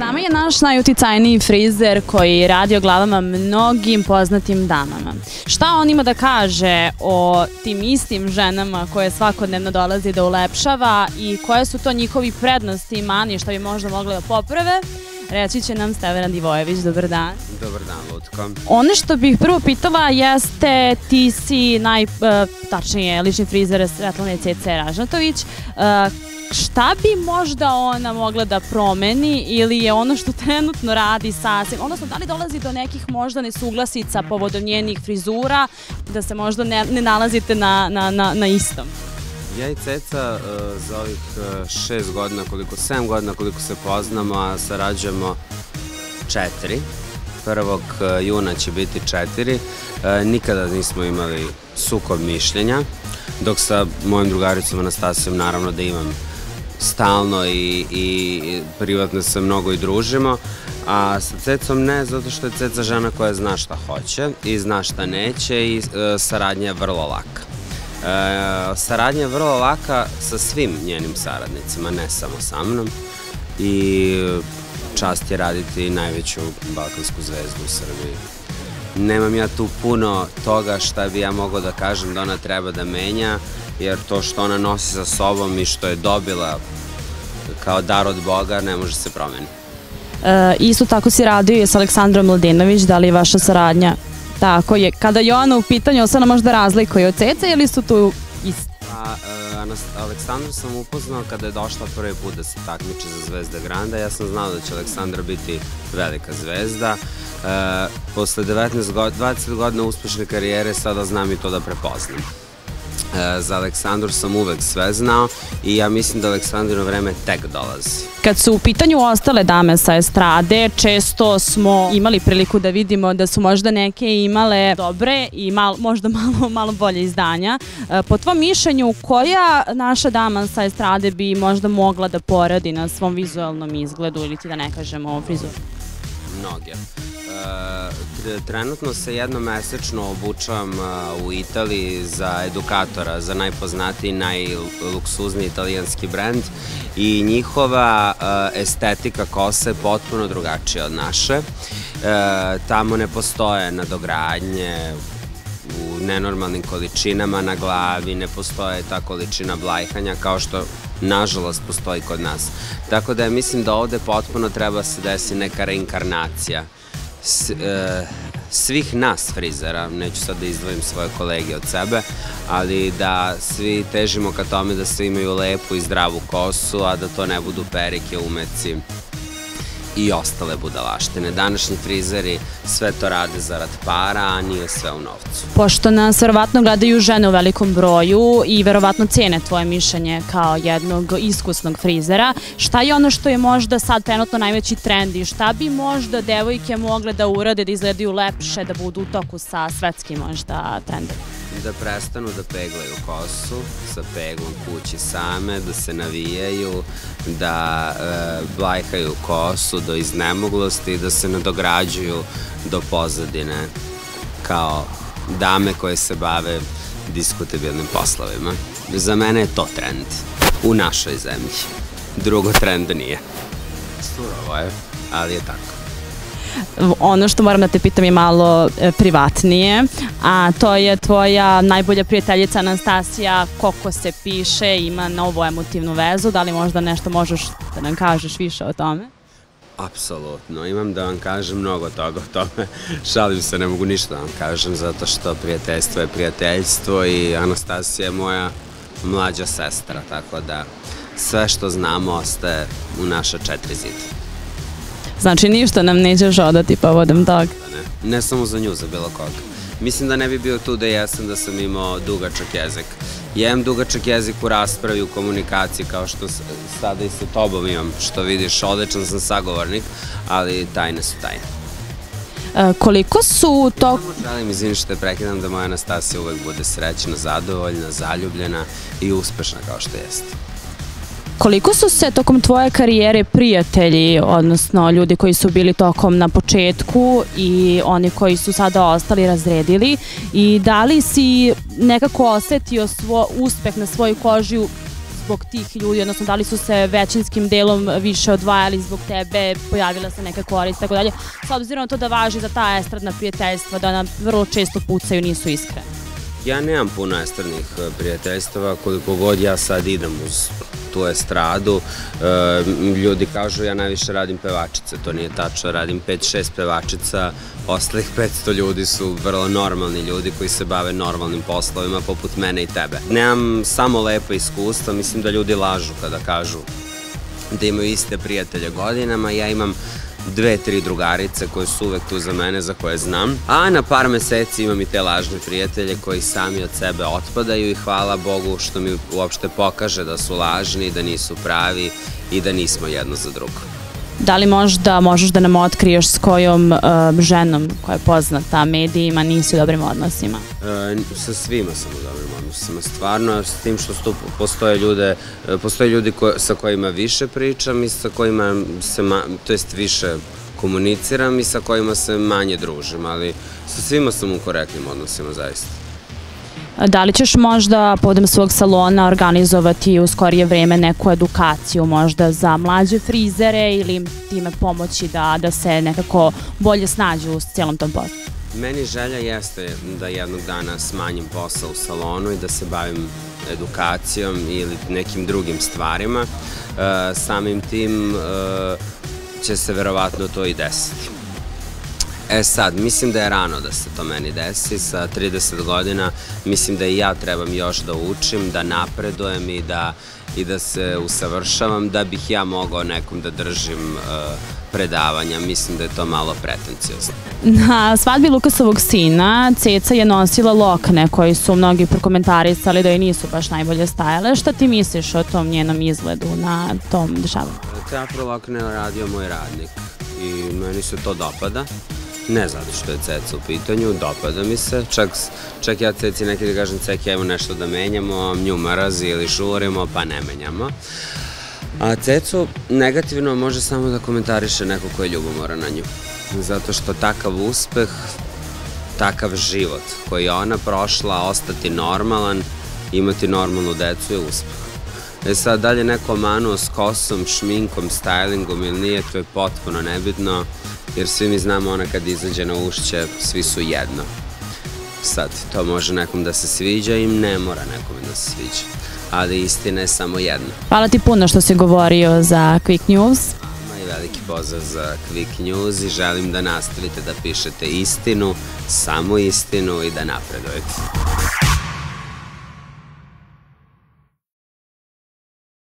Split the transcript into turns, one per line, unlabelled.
nama je naš najuticajniji frizer koji radi o glavama mnogim poznatim damama. Šta on ima da kaže o tim istim ženama koje svakodnevno dolazi da ulepšava i koje su to njihovi prednosti i mani što bi možda mogli da poprave? Reći će nam Stevan Divojević. Dobar dan.
Dobar dan, Lutko.
Ono što bih prvo pitala jeste, ti si tačnije lični frizer Svetlane CC Ražnatović. Šta bi možda ona mogla da promeni ili je ono što trenutno radi sasvim, odnosno da li dolazi do nekih možda nesuglasica povodom njenih frizura, da se možda ne nalazite na istom?
Ja i Ceca za ovih 7 godina koliko se poznamo, a sarađujemo 4. 1. juna će biti 4. Nikada nismo imali sukob mišljenja, dok sa mojim drugaricom Anastasijom naravno da imam stalno i privatno se mnogo i družimo, a sa Cecom ne, zato što je Ceca žena koja zna šta hoće i zna šta neće i saradnja je vrlo laka. Saradnja je vrlo laka sa svim njenim saradnicima, ne samo sa mnom, i čast je raditi najveću balkansku zvezdu u Srbiji. Nemam ja tu puno toga šta bi ja mogao da kažem da ona treba da menja, jer to što ona nosi sa sobom i što je dobila kao dar od Boga ne može se promeniti.
Isto tako si radio i s Aleksandrom Mladenović, da li je vaša saradnja tako je? Kada je ona u pitanju, se ona možda razlikuje od Cece ili su tu isti?
Aleksandru sam upoznao kada je došla prvi put da se takmiči za Zvezda Granda. Ja sam znao da će Aleksandra biti velika zvezda. Posle 20 godina uspešne karijere sada znam i to da prepoznam. Za Aleksandru sam uvek sve znao i ja mislim da Aleksandrino vreme tek dolazi.
Kad su u pitanju ostale dame sa estrade, često smo imali priliku da vidimo da su možda neke imale dobre i možda malo bolje izdanja. Po tvom mišljenju, koja naša dama sa estrade bi možda mogla da poradi na svom vizualnom izgledu ili ti da ne kažemo frizuru?
Mnoge. Trenutno se jednomesečno obučavam u Italiji za edukatora, za najpoznatiji, najluksuzniji italijanski brend i njihova estetika kose je potpuno drugačija od naše. Tamo ne postoje nadogradnje u nenormalnim količinama na glavi, ne postoje ta količina blajhanja kao što nažalost postoji kod nas. Tako da mislim da ovde potpuno treba se desi neka reinkarnacija svih nas frizera, neću sad da izdvojim svoje kolege od sebe, ali da svi težimo ka tome da svi imaju lepu i zdravu kosu, a da to ne budu perike, umeci i ostale budalaštine. Današnji frizeri sve to rade zarad para, a nije sve u novcu.
Pošto nas verovatno gledaju žene u velikom broju i verovatno cene tvoje mišljenje kao jednog iskusnog frizera, šta je ono što je možda sad trenutno najveći trend i šta bi možda devojke mogle da urade da izgledaju lepše, da budu u toku sa svetskim možda trendom?
Da prestanu da peglaju kosu sa peglom kući same, da se navijaju, da blajhaju kosu do iznemoglosti i da se nadograđuju do pozadine kao dame koje se bave diskutabilnim poslovima. Za mene je to trend u našoj zemlji. Drugo trend nije. Surovo je, ali je tako.
Ono što moram da te pitam je malo privatnije, a to je tvoja najbolja prijateljica Anastasija, koliko se piše, ima novu emotivnu vezu, da li možda nešto možeš da nam kažeš više o tome?
Apsolutno, imam da vam kažem mnogo toga o tome, šalim se, ne mogu ništa da vam kažem, zato što prijateljstvo je prijateljstvo i Anastasija je moja mlađa sestra, tako da sve što znamo ostaje u naša 4 zida.
Znači ništa nam nećeš odati povodom toga?
Ne samo za nju, za bilo koga. Mislim da ne bi bio tu da jesam da sam imao dugačak jezik. Ja imam dugačak jezik u raspravi, u komunikaciji, kao što sada i sa tobom imam, što vidiš, odličan sam sagovornik, ali tajne su tajne.
Koliko su to...
Želim, izvini što te prekidam, da moja Anastasija uvek bude srećna, zadovoljna, zaljubljena i uspešna kao što jeste.
Koliko su se tokom tvoje karijere prijatelji, odnosno ljudi koji su bili tokom na početku i oni koji su sada ostali razredili i da li si nekako osetio uspeh na svojoj koži zbog tih ljudi, odnosno da li su se većinskim delom više odvajali zbog tebe, pojavila se neka korist, tako dalje, s obzirom na to da važi za ta estradna prijateljstva, da ona vrlo često pucaju, nisu iskrene.
Ja nemam puno estradnih prijateljstava, koliko god ja sad idem uz tu estradu, ljudi kažu ja najviše radim pevačice, to nije tačno, radim 5-6 pevačica, ostalih 500 ljudi su vrlo normalni ljudi koji se bave normalnim poslovima poput mene i tebe. Nemam samo lepa iskustva, mislim da ljudi lažu kada kažu da imaju iste prijatelje godinama, ja imam 2-3 drugarice koje su uvek tu za mene, za koje znam. A na par meseci imam i te lažne prijatelje koji sami od sebe otpadaju i hvala Bogu što mi uopšte pokaže da su lažni, da nisu pravi i da nismo jedno za drugo.
Da li možda možeš da nam otkriješ s kojom ženom koja je poznata medijima nisi u dobrim odnosima?
Sa svima sam u dobrim odnosima, stvarno, s tim što postoje ljudi sa kojima više pričam i sa kojima se, to jest više komuniciram i sa kojima se manje družim, ali sa svima sam u korektnim odnosima, zaista.
Da li ćeš možda povodom svog salona organizovati u skorije vreme neku edukaciju možda za mlađe frizere ili im time pomoći da se nekako bolje snađu u cijelom tom poslu?
Meni želja jeste da jednog dana smanjim posao u salonu i da se bavim edukacijom ili nekim drugim stvarima. Samim tim će se verovatno to i desiti. Sad, mislim da je rano da se to meni desi, sa 30 godina mislim da i ja trebam još da učim, da napredujem i da se usavršavam, da bih ja mogao nekom da držim predavanja, mislim da je to malo pretenciozno.
Na svadbi Lukasovog sina Ceca je nosila lokne koji su mnogi prokomentarisali da joj nisu baš najbolje stajale. Šta ti misliš o tom njenom izgledu na tom dešavanju?
Te afro lokne je radio moj radnik i meni se to dopada. Ne zato što je Ceca u pitanju, dopada mi se, čak ja Ceci neki da kažem Ceki, evo nešto da menjamo, nju mrazi ili žurimo, pa ne menjamo. A Cecu negativno može samo da komentariše neko ko je ljubomoran na nju. Zato što takav uspeh, takav život koji je ona prošla, ostati normalan, imati normalnu decu je uspeh. Sad, da li je neko manuo s kosom, šminkom, stylingom ili nije, to je potpuno nebitno, jer svi mi znamo ona kad izađe na ušće, svi su jedno. Sad, to može nekom da se sviđa i ne mora nekome da se sviđa, ali istina je samo jedna.
Hvala ti puno što si govorio za Quick News.
I veliki pozdrav za Quick News i želim da nastavite da pišete istinu, samo istinu i da napredujete.